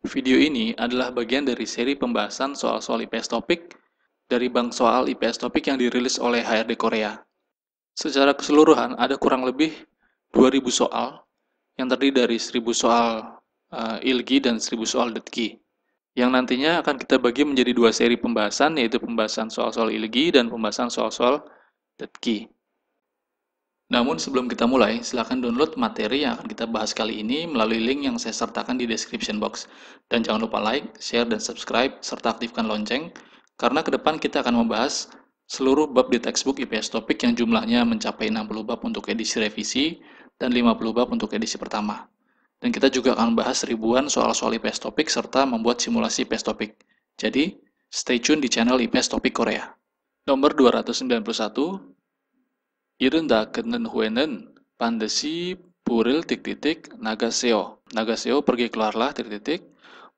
Video ini adalah bagian dari seri pembahasan soal-soal IPS Topik dari Bank Soal IPS Topik yang dirilis oleh HRD Korea. Secara keseluruhan ada kurang lebih 2000 soal yang terdiri dari 1000 soal ILGI dan 1000 soal DETKI. Yang nantinya akan kita bagi menjadi dua seri pembahasan, yaitu pembahasan soal-soal ILGI dan pembahasan soal-soal DETKI. Namun sebelum kita mulai, silakan download materi yang akan kita bahas kali ini melalui link yang saya sertakan di description box. Dan jangan lupa like, share, dan subscribe, serta aktifkan lonceng, karena ke depan kita akan membahas seluruh bab di textbook IPS Topik yang jumlahnya mencapai 60 bab untuk edisi revisi dan 50 bab untuk edisi pertama. Dan kita juga akan bahas ribuan soal-soal IPS Topik serta membuat simulasi IPS Topik. Jadi, stay tune di channel IPS Topik Korea. Nomor 291, 이른다그는 후에는 반드시 불을 nagaseo. Nagaseo pergi keluarlah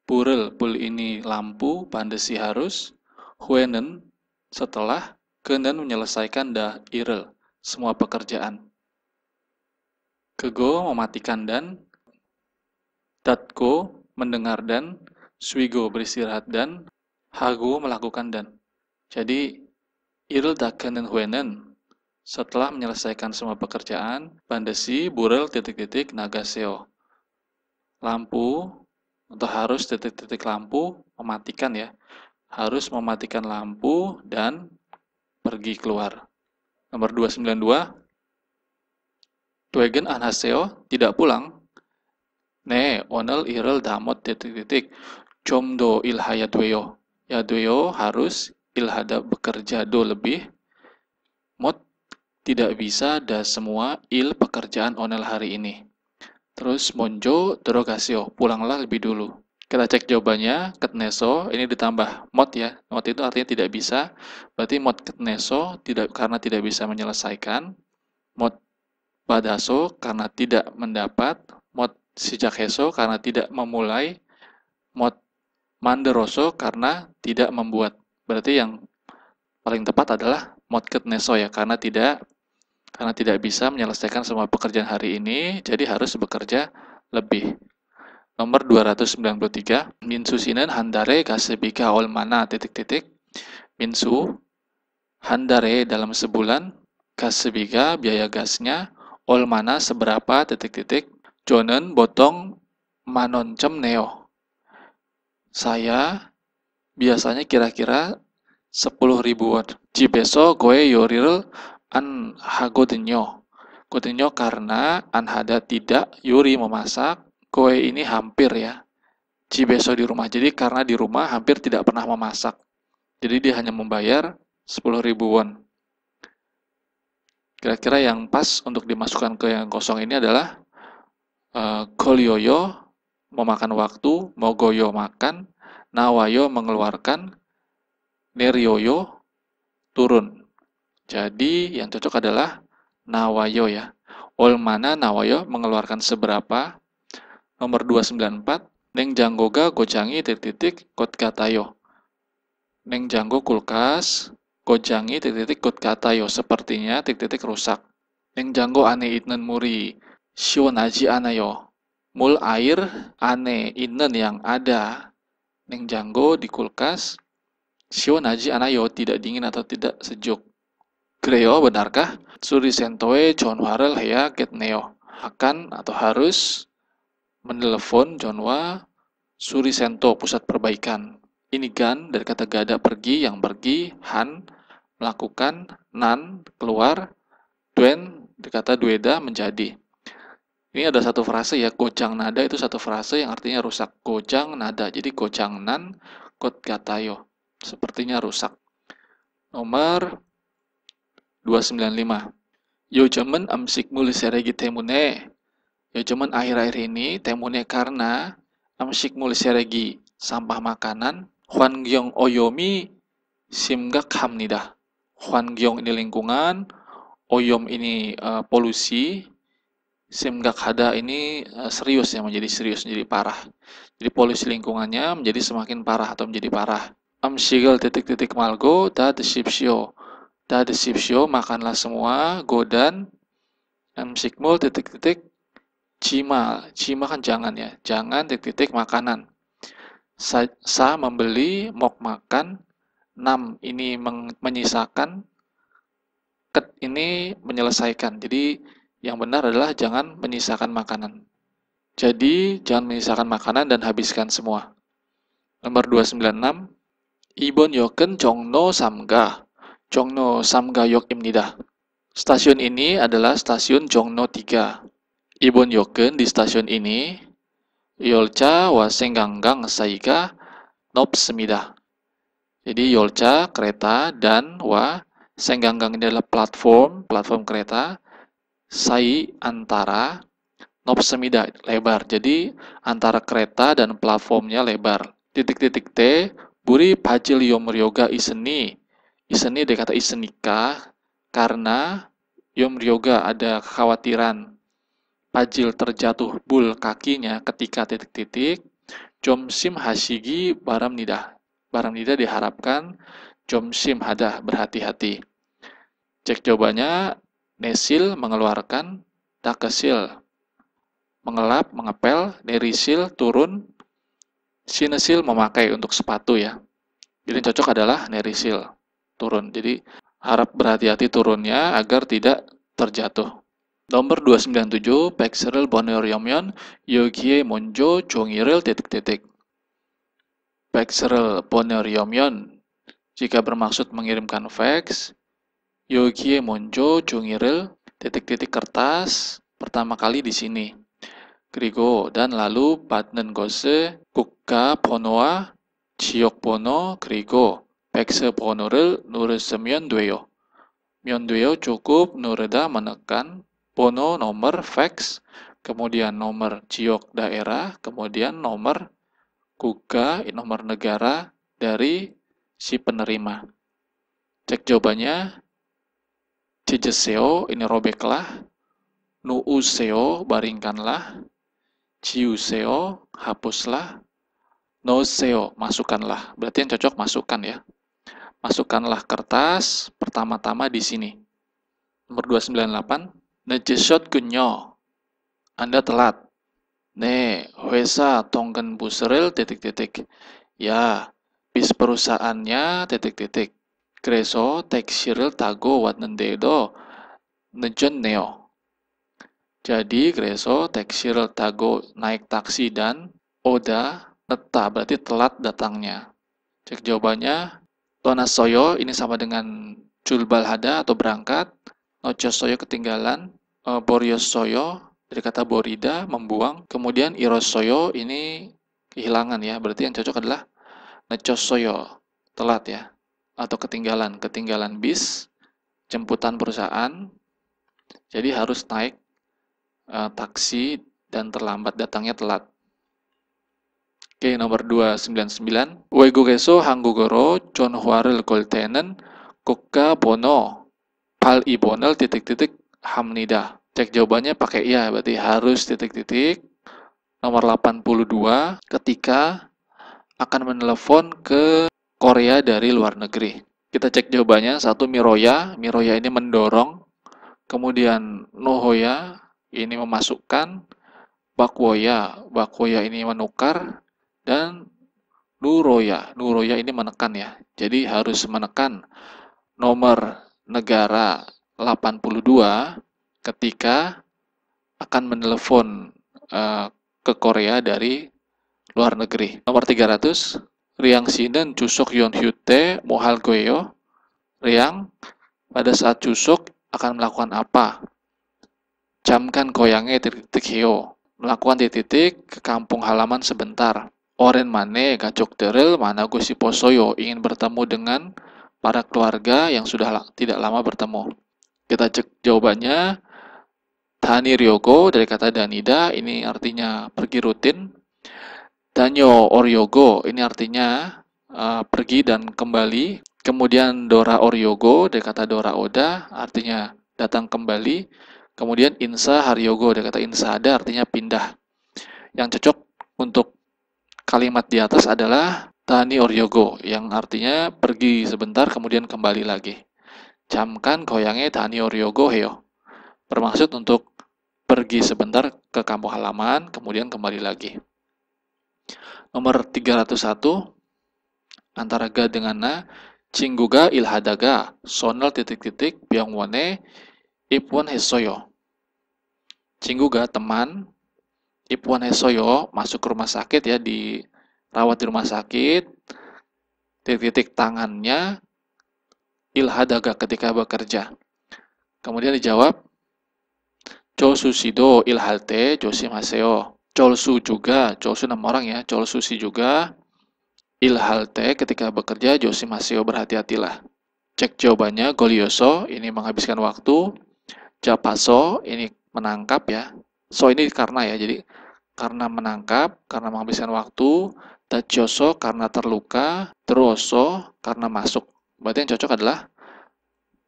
불을 bul ini lampu 반드시 harus hue는 setelah kenen menyelesaikan irel semua pekerjaan. Kego mematikan dan datko mendengar dan swigo beristirahat dan hago melakukan dan. Jadi irel dakenen huenen setelah menyelesaikan semua pekerjaan, bandesi, burel, nagaseo. Lampu, atau harus lampu, mematikan ya. Harus mematikan lampu dan pergi keluar. Nomor 292, Twegen anhaseo, tidak pulang. Ne, onel irel damot, comdo ilhaya dweyo. Ya dweyo harus ilhada bekerja do lebih. Mot tidak bisa semua pekerjaan onel hari ini. Terus monjo derogasio, pulanglah lebih dulu. Kita cek jawabannya, ketneso, ini ditambah mod ya. Mod itu artinya tidak bisa, berarti mod ketneso karena tidak bisa menyelesaikan. Mod badaso karena tidak mendapat. Mod sijakheso karena tidak memulai. Mod manderoso karena tidak membuat. Berarti yang paling tepat adalah mod ketneso ya, karena tidak bisa menyelesaikan semua pekerjaan hari ini, jadi harus bekerja lebih. Nomor 293, Minsu sinen handare kasebika olmana ... Minsu handare dalam sebulan, kasebika biaya gasnya, olmana seberapa ... Jonen botong manoncem neo. Saya biasanya kira-kira 10.000 watt. Jibeso goe yoril an hagodenyo. Godenyo karena an hada tidak, yuri memasak, goe ini hampir ya. Jibeso di rumah. Jadi karena di rumah hampir tidak pernah memasak. Jadi dia hanya membayar 10.000 won. Kira-kira yang pas untuk dimasukkan ke yang kosong ini adalah kolyoyo memakan waktu, mogoyo makan, nawayo mengeluarkan, neryoyo turun. Jadi yang cocok adalah nawayo ya. Olmana nawayo mengeluarkan seberapa. Nomor 294, neng janggoga gojangi kot katayo. Neng janggo kulkas gojangi kot katayo. Sepertinya rusak. Neng janggo ane itnen muri shionaji anayo. Mul air ane inen yang ada. Neng janggo di kulkas shionaji anayo tidak dingin atau tidak sejuk. Greo, benarkah? Suri sentoe Jonwarel hea getneo. Akan atau harus menelepon Jonwa Suri Sento pusat perbaikan. Ini gan dari kata gada pergi, yang pergi, han melakukan, nan keluar, duen dari kata dueda menjadi. Ini ada satu frase ya, gojang nada itu satu frase yang artinya rusak. Gojang nada, jadi gojang nan kot katayo. Sepertinya rusak. Nomor 295. Yojaman amsik muliseregi temune. Yojaman akhir-akhir ini temune karena amsik muliseregi sampah makanan. Hwangyong oyomi simgak hamnida. Hwangyong ini lingkungan, oyom ini polusi, simgak hada ini serius ya, menjadi serius, menjadi parah. Jadi polusi lingkungannya menjadi semakin parah atau menjadi parah. Amshigel malgo da desipsio. Dada sipsyo, makanlah semua, godan, sikmul, cima kan jangan ya, jangan, makanan. Sa membeli, mok makan, nam ini menyisakan, ket ini menyelesaikan. Jadi yang benar adalah jangan menyisakan makanan. Jadi jangan menyisakan makanan dan habiskan semua. Nomor 296, Ibon yoken Jongno Samga. Jongno Samga Yokimnida. Stasiun ini adalah stasiun Jongno 3. Ibon yoken di stasiun ini Yolcha wa Sengganggang Saiga Nopsemida. Jadi Yolcha kereta dan wa Sengganggang ini adalah platform kereta. Sai antara Nopsemida lebar. Jadi antara kereta dan platformnya lebar. Titik-titik T Buri Pajil Yomryoga Iseni. Iseni dia kata isenika karena Yomryoga ada kekhawatiran Pajil terjatuh bul kakinya ketika titik-titik. Jomsim Hashigi Baramnida. Baramnida diharapkan Jomsim hadah berhati-hati. Cek jawabannya. Nesil mengeluarkan, takesil mengelap, mengepel, nerisil turun, sinesil memakai untuk sepatu ya. Jadi yang cocok adalah nerisil turun. Jadi harap berhati-hati turunnya agar tidak terjatuh. Nomor 297, Pekserel Boneryomyon, Yogie Monjo, Jongirel, titik-titik. Pekserel Boneryomyon, jika bermaksud mengirimkan fax, Yogie Monjo, Jongirel, titik-titik kertas, pertama kali di sini. 그리고 dan lalu 받는 것을 국가 번호와 지역 번호 그리고 팩스 번호를 누르시면 돼요. cukup nuruda menekan 번호 nomor fax, kemudian nomor jiok daerah, kemudian nomor 국가 nomor negara dari si penerima. Cek jawabannya. 찢으세요 ini robeklah, 누우세요 baringkanlah, 지우세요 hapuslah, 넣으세요 masukkanlah. Berarti yang cocok masukkan ya. Masukkanlah kertas pertama-tama di sini. Nomor 298, 늦으셨군요. Anda telat. 네, 회사 통근 부스를 titik-titik. Ya, bis perusahaannya titik-titik. 그래서 택시를 타고 왔는데도 늦었네요. Jadi, 그래서 택시를 타고 naik taksi dan oda neta berarti telat datangnya. Cek jawabannya. Tonasoyo ini sama dengan julbalhada atau berangkat. Nochosoyo ketinggalan. Boryosoyo dari kata borida membuang. Kemudian irosoyo ini kehilangan ya. Berarti yang cocok adalah nechosoyo telat ya. Atau ketinggalan bis, jemputan perusahaan, jadi harus naik taksi dan terlambat, datangnya telat. Oke, nomor 299, 외국에서 한국어로 전화를 걸 때는 국가 번호 82번을 titik-titik 합니다. Cek jawabannya pakai iya, berarti harus titik-titik. Nomor 82, ketika akan menelepon ke Korea dari luar negeri. Kita cek jawabannya. 1 miroya ini mendorong. Kemudian nohoya ini memasukkan. Bakwoya ini menukar. Dan nuroya ini menekan ya. Jadi harus menekan nomor negara 82 ketika akan menelepon ke Korea dari luar negeri. Nomor 300, Riang Sinen Jusok Yon Hyute Mohal Goyo. Riang pada saat Jusok akan melakukan apa? Jamkan goyangnya titik heo. Melakukan titik ke kampung halaman sebentar. Oren mane gajok derel mana gosi posoyo ingin bertemu dengan para keluarga yang sudah tidak lama bertemu. Kita cek jawabannya. Tani Ryogo dari kata Danida ini artinya pergi rutin. Danyo Oryogo ini artinya pergi dan kembali. Kemudian Dora Oryogo dari kata Dora Oda artinya datang kembali. Kemudian Insa Haryogo dari kata Insada artinya pindah. Yang cocok untuk kalimat di atas adalah Tani Oryogo yang artinya pergi sebentar kemudian kembali lagi. Jamkan goyangnya Tani Oryogo heo. Bermaksud untuk pergi sebentar ke kampung halaman kemudian kembali lagi. Nomor 301, antara ga dengan na, Cingguga ilhadaga, sonel titik-titik, biangwane, ipwon hesoyo. Cingguga, teman, ipwon hesoyo, masuk ke rumah sakit ya, dirawat di rumah sakit, titik-titik tangannya, ilhadaga ketika bekerja. Kemudian dijawab, Chosusido ilhalte josimaseo. Cholsu juga, Cholsu 6 orang ya, Cholsusi juga, ilhalte ketika bekerja, josimaseo berhati-hatilah. Cek jawabannya, golioso, ini menghabiskan waktu, japaso, ini menangkap ya. So ini karena ya, jadi karena menangkap, karena menghabiskan waktu, tachioso karena terluka, teruoso karena masuk. Berarti yang cocok adalah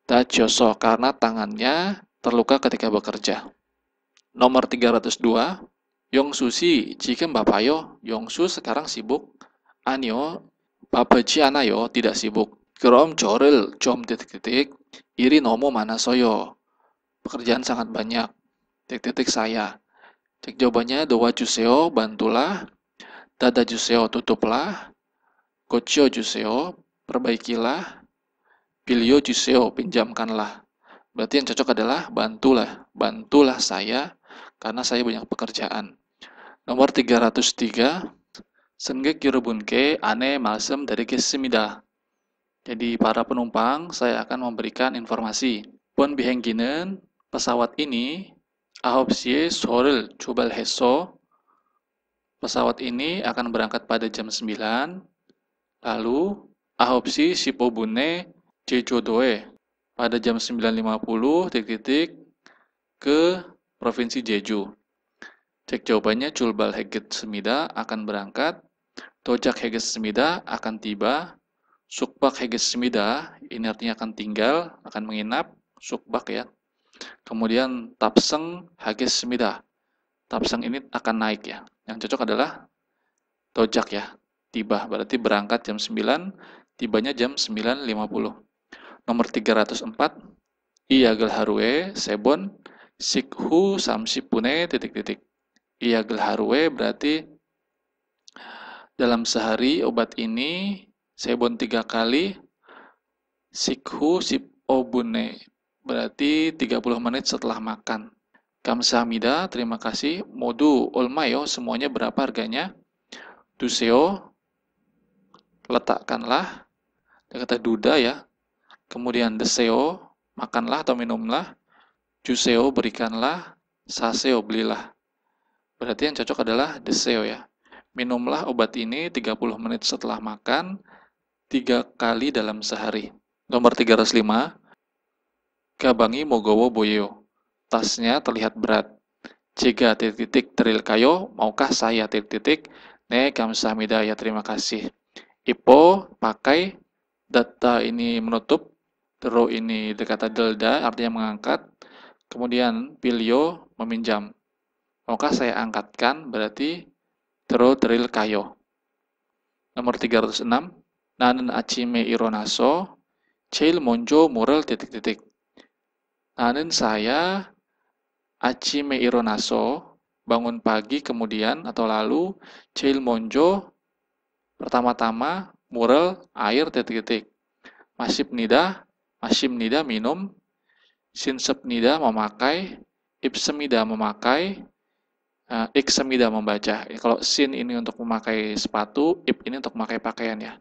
tachioso karena tangannya terluka ketika bekerja. Nomor 302, Yongsusi, jikem bapayo, Yongsu sekarang sibuk, anyo, bapaji anayo, tidak sibuk. Krom joril, jom titik-titik, iri nomo mana soyo, pekerjaan sangat banyak, titik-titik saya. Cek jawabannya, dowa juseo, bantulah, dada juseo, tutuplah, gocho juseo, perbaikilah, pilio juseo, pinjamkanlah. Berarti yang cocok adalah bantulah saya, karena saya banyak pekerjaan. Nomor 303, Sengge kirubunke ane malsem dari kessemida. Jadi para penumpang, saya akan memberikan informasi. Pon bihengginen, pesawat ini, ahopsie sorel jubal heso, pesawat ini akan berangkat pada jam 9, lalu ahopsi sipobune jejodoe, pada jam 9.50, titik-titik, ke Provinsi Jeju. Cek jawabannya, Julbal Heget Semida akan berangkat, Tojak Heget Semida akan tiba, Sukbak Heget Semida, ini artinya akan tinggal, akan menginap, Sukbak ya. Kemudian Tapseng Heget Semida, Tapseng ini akan naik ya. Yang cocok adalah Tojak ya, tiba, berarti berangkat jam 9, tibanya jam 9.50. Nomor 304, Iagel Harue, Sebon, Sikhu Samsipune, titik-titik. Iagel Harue berarti dalam sehari obat ini Sebon 3 kali, Sikhu Sipobune berarti 30 menit setelah makan. Kamsahamnida, terima kasih. Modu olmayo, semuanya berapa harganya? Duseo, letakkanlah. Dia kata duda ya. Kemudian deseo, makanlah atau minumlah. Juseo, berikanlah. Saseo, belilah. Berarti yang cocok adalah deseo ya. Minumlah obat ini 30 menit setelah makan, 3 kali dalam sehari. Nomor 305, Gabangi Mogowo Boyo. Tasnya terlihat berat. Jika titik-titik teril kayo, maukah saya titik-titik? Ne kamsahamnida, ya terima kasih. Ipo, pakai, data ini menutup, tero ini kata delda, artinya mengangkat. Kemudian pilio, meminjam. Maukah saya angkatkan, berarti tero teril kayo. Nomor 306, nanen achime ironaso, ceil monjo mural titik-titik. Nanen saya achime ironaso, bangun pagi kemudian atau lalu, ceil monjo, pertama-tama, mural, air titik-titik. Masip nida minum, sinsep nida memakai, ipsemida memakai, iksemida membaca. Kalau sin ini untuk memakai sepatu, ip ini untuk memakai pakaian ya.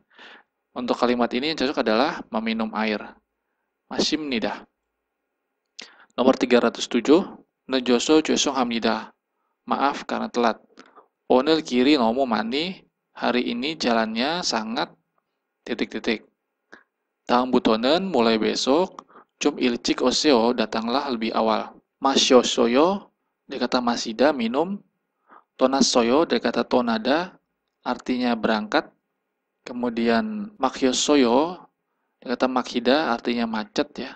Untuk kalimat ini yang cocok adalah meminum air. Masim nida. Nomor 307, Nejoso Josong Hamnida. Maaf karena telat. Onel kiri nomo mani, hari ini jalannya sangat titik-titik. Tang butonen mulai besok, cum ilcik oseo datanglah lebih awal. Masyo soyo, dia kata masida minum, tonas soyo, dia kata tonada, artinya berangkat. Kemudian makyo soyo, dia kata makhida, artinya macet ya,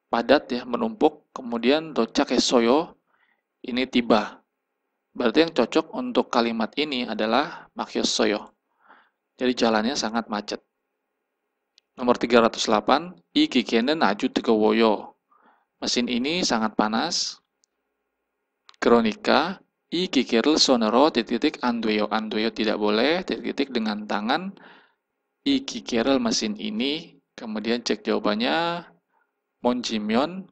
padat ya, menumpuk. Kemudian docak soyo, ini tiba. Berarti yang cocok untuk kalimat ini adalah makyo soyo. Jadi jalannya sangat macet. Nomor 308, ikikenen aju tegowoyo. Mesin ini sangat panas. Kronika, I kikirl sonero titik andweyo. Andweyo tidak boleh titik dengan tangan. I kikirl mesin ini. Kemudian cek jawabannya. Monjimyon,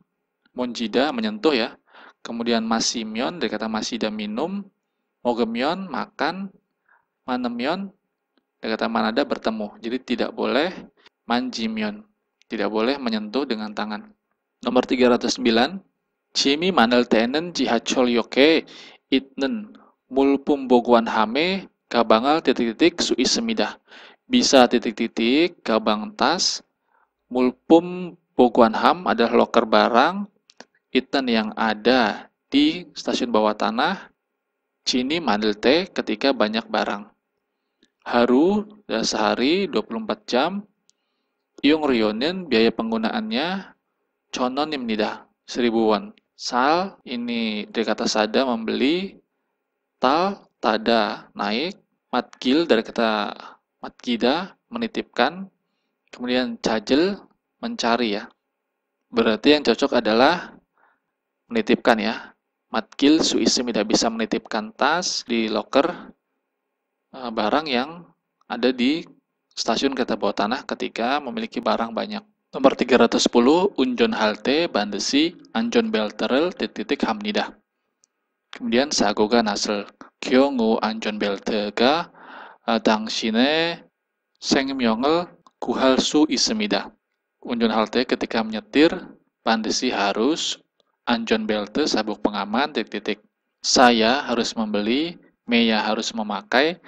monjida menyentuh ya. Kemudian masimyon dari kata masida minum. Mogemyon makan. Manemyon dari kata manada bertemu. Jadi tidak boleh manjimyon. Tidak boleh menyentuh dengan tangan. Nomor 309. Chimi manel tenen jihachol yoke itnen mulpum boguan hame kabangal titik-titik sui semidah. Bisa titik-titik kabang tas. Mulpum boguan ham adalah loker barang. Iten yang ada di stasiun bawah tanah. Chini manel te ketika banyak barang. Haru dan sehari 24 jam. Yung rionen biaya penggunaannya chononim nidah 1000 won. Sal ini dari kata sada membeli, tal tada naik, matgil dari kata matgida menitipkan, kemudian cajel mencari ya. Berarti yang cocok adalah menitipkan ya. Matgil suisim tidak bisa menitipkan tas di loker barang yang ada di stasiun kereta bawah tanah ketika memiliki barang banyak. Nomor 310, unjon halte bandesi anjon belterel titik hamnidah. Kemudian sagoga nasel kyongu anjon beltega dangsine sengmyongel kuhalsu isemidah. Unjon halte ketika menyetir, bandesi harus, anjon belte sabuk pengaman titik. Saya harus membeli, meya harus memakai,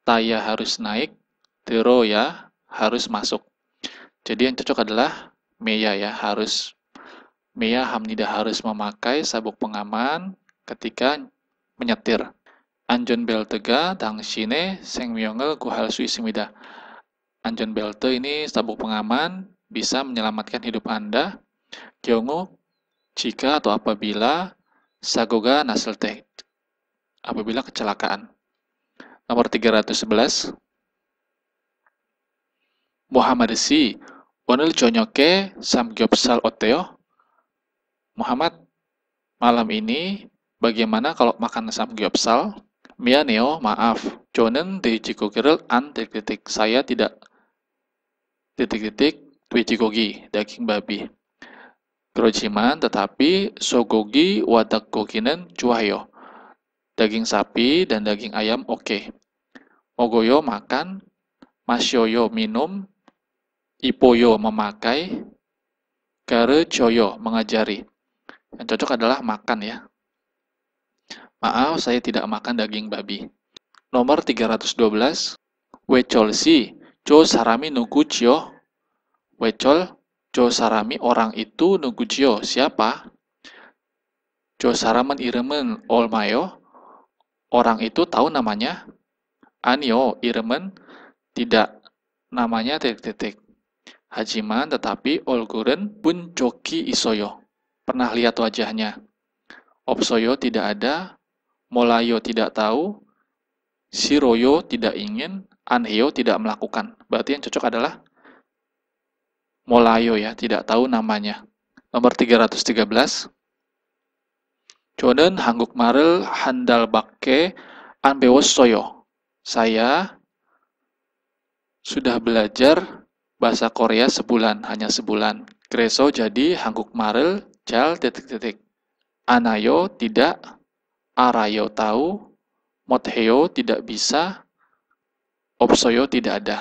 taya harus naik, tero ya harus masuk. Jadi yang cocok adalah meya ya, harus meya hamnida harus memakai sabuk pengaman ketika menyetir. Anjon beltega dangsine sengmyongel guhal suisimida. Anjon belte ini sabuk pengaman bisa menyelamatkan hidup Anda. Kyongu jika atau apabila sagoga naselte apabila kecelakaan. Nomor 311 Muhammad si 오늘 저녁에 삼겹살 어때요? Muhammad, malam ini bagaimana kalau makan samgyeopsal? Mianeo, maaf. 저는 돼지고기를 안 titik. Saya tidak titik 돼지고기, daging babi. 그렇지만 tetapi sogogi wadakgogi는 좋아요. Daging sapi dan daging ayam oke. Mogoyo makan, masyoyo minum, ipoyo memakai, garejoyo mengajari. Yang cocok adalah makan ya. Maaf, saya tidak makan daging babi. Nomor 312. Wecol si, jo sarami nuguchio. Wecol, jo sarami orang itu nuguchio. Siapa? Jo saraman iremen olmayo. Orang itu tahu namanya? Anio, iremen tidak. Namanya titik-titik. Hajiman tetapi olguren pun joki isoyo. Pernah lihat wajahnya. Opsoyo tidak ada. Molayo tidak tahu. Siroyo tidak ingin. Anheo tidak melakukan. Berarti yang cocok adalah Molayo ya, tidak tahu namanya. Nomor 313. Jonen hangguk marel handal bakke anbewosoyo. Saya sudah belajar bahasa Korea sebulan, hanya sebulan. Kreso jadi hangguk marel jal titik-titik. Anayo tidak, arayo tahu, motheo tidak bisa, opsoyo tidak ada.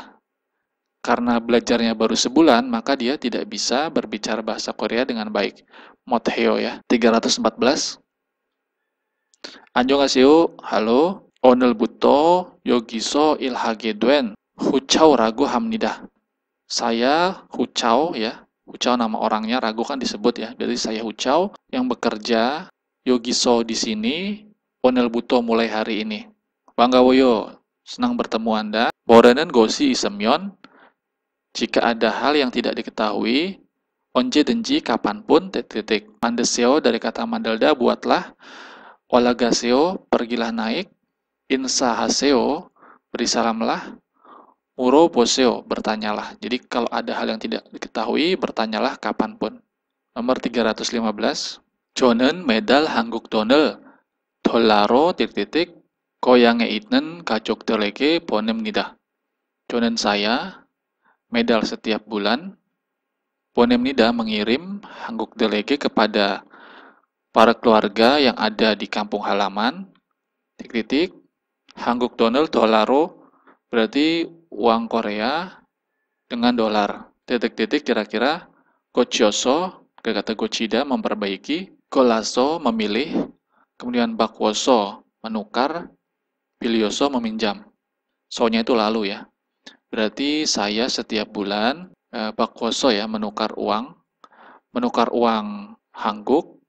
Karena belajarnya baru sebulan, maka dia tidak bisa berbicara bahasa Korea dengan baik. Motheo ya. 314. 안녕하세요. halo. 오늘부터 여기서 일하게 된 후차오라고 합니다. Saya Huchao ya. Huchao nama orangnya, ragu kan disebut ya. Jadi saya Huchao yang bekerja Yogiso di sini. 오늘부터 mulai hari ini. Banggawoyo, senang bertemu Anda. Borenen gosi isemyon. Jika ada hal yang tidak diketahui, onje denji kapanpun titik. Mandeseo dari kata mandelda buatlah. Olagaseo pergilah naik. Insahaseo beri salamlah. Muro poseo, bertanyalah. Jadi kalau ada hal yang tidak diketahui, bertanyalah kapanpun. Nomor 315. Jonen medal hangguk donel. dollar로 고향에 있는 가족들에게 보냅니다. 저는 saya medal setiap bulan 보냅니다 mengirim 한국 delege kepada para keluarga yang ada di kampung halaman 한국 돈을 dollar로 berarti uang Korea dengan dolar kira-kira gochyoso kata gochida memperbaiki golaso memilih kemudian bakwoso menukar pilioso meminjam so-nya itu lalu ya berarti saya setiap bulan bakwoso ya menukar uang Hanguk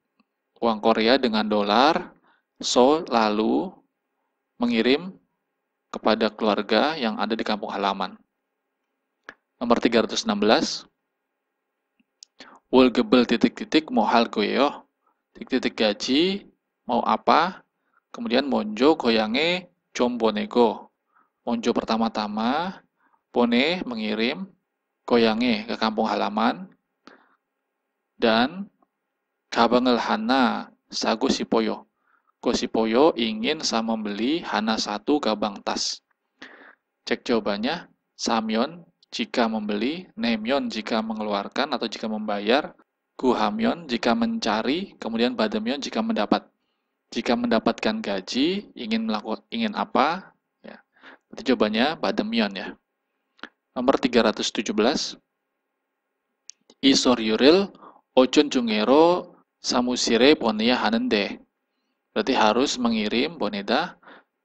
uang Korea dengan dolar so lalu mengirim kepada keluarga yang ada di kampung halaman. Nomor 316 월급을 mohal goyo gaji mau apa kemudian monjo goyange 좀 보내고 monjo pertama-tama bone mengirim goyange ke kampung halaman dan 가방을 하나 사고 싶어요 Gosipoyo ingin sama membeli hana satu gabang tas. Cek jawabannya, samyon jika membeli, nemyon jika mengeluarkan atau jika membayar, guhamyon jika mencari, kemudian bademyon jika mendapat. Jika mendapatkan gaji, ingin apa? Ya. Berarti jawabannya bademyon ya. Nomor 317. Isoryuril ojon jungero samusire boneya hanende. Berarti harus mengirim boneda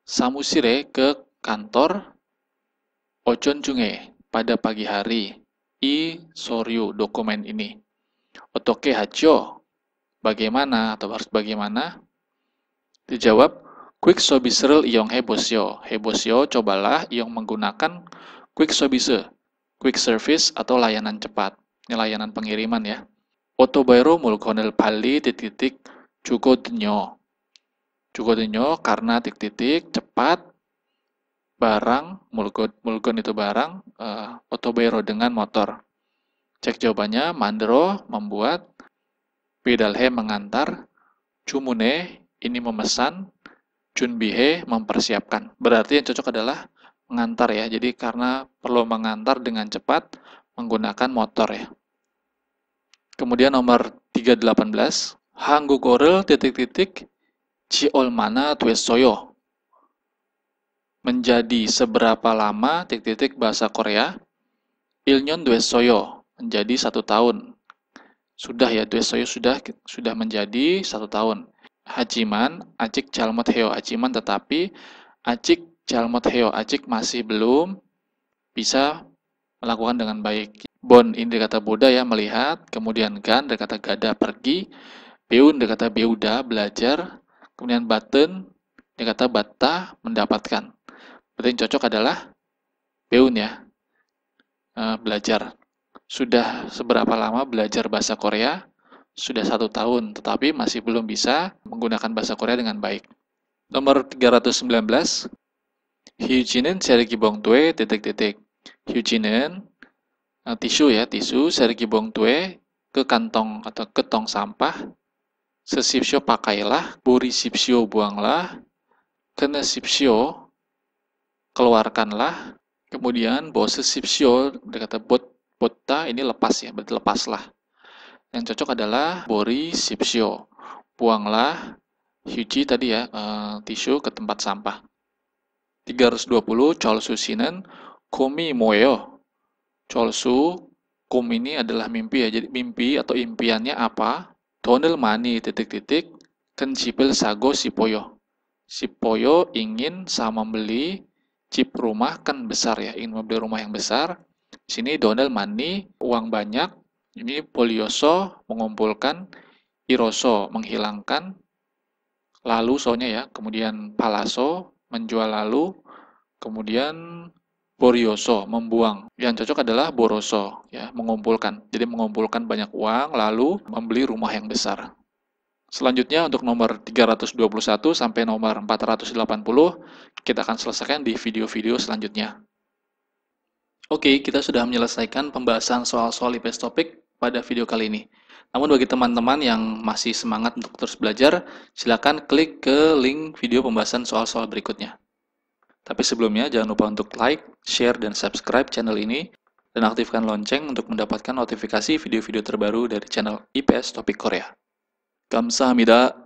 samusire ke kantor ojon junge pada pagi hari. Soryu dokumen ini. Otoke hajo. Bagaimana atau harus bagaimana? Dijawab, quick sobisrel iong hebosyo. Hebosyo cobalah iong menggunakan quick sobise. Quick service atau layanan cepat. Ini layanan pengiriman ya. Otobairo mulkonel pali jugodnyo. Jugodnyo karena cepat barang, mulgon itu barang, otobairo dengan motor. Cek jawabannya, mandro membuat, pedalhe mengantar, cumune ini memesan, junbihe mempersiapkan. Berarti yang cocok adalah mengantar ya. Jadi karena perlu mengantar dengan cepat menggunakan motor ya. Kemudian nomor 318, 한국어를 ji olmana tuesoyo. Menjadi seberapa lama bahasa Korea? Ilnyon duesoyo. Menjadi 1 tahun. Sudah ya, duesoyo sudah menjadi 1 tahun. Hajiman, acik jalmot heo hajiman, tetapi acik jalmot heo acik masih belum bisa melakukan dengan baik. Bon ini dari kata Buddha ya, melihat, kemudian gan dari kata gada pergi, beun dari kata beuda belajar, kemudian baten dari kata bata mendapatkan. Berarti yang cocok adalah beun ya, belajar. Sudah seberapa lama belajar bahasa Korea? Sudah 1 tahun, tetapi masih belum bisa menggunakan bahasa Korea dengan baik. Nomor 319, Hyuji는 sergi bongtue ... Hyuji는 tisu ya, tisu sergi bongtue ke kantong atau ke tong sampah. Sesipsyo pakailah, buri sipsyo buanglah, kena sipsyo keluarkanlah, kemudian bose sipsyo berkata botta ini lepas ya, berarti lepaslah. Yang cocok adalah bori sipsyo, buanglah hyuji tadi ya, tisu ke tempat sampah. 320 cholsu sinen komi moeo. Cholsu kum ini adalah mimpi ya, jadi mimpi atau impiannya apa? Tonel mani ... Kencipil sago sipoyo. Sipoyo ingin sama membeli chip rumah kan besar ya, ingin membeli rumah yang besar. Di sini donel mani uang banyak. Ini polioso mengumpulkan, iroso menghilangkan, lalu sonya ya, kemudian palaso menjual lalu, kemudian borioso membuang. Yang cocok adalah boroso ya, mengumpulkan. Jadi mengumpulkan banyak uang lalu membeli rumah yang besar. Selanjutnya untuk nomor 321 sampai nomor 480 kita akan selesaikan di video-video selanjutnya. Oke, kita sudah menyelesaikan pembahasan soal-soal IPS topik pada video kali ini. Namun bagi teman-teman yang masih semangat untuk terus belajar, silakan klik ke link video pembahasan soal-soal berikutnya. Tapi sebelumnya jangan lupa untuk like, share, dan subscribe channel ini, dan aktifkan lonceng untuk mendapatkan notifikasi video-video terbaru dari channel IPS Topik Korea. Kamsahamnida.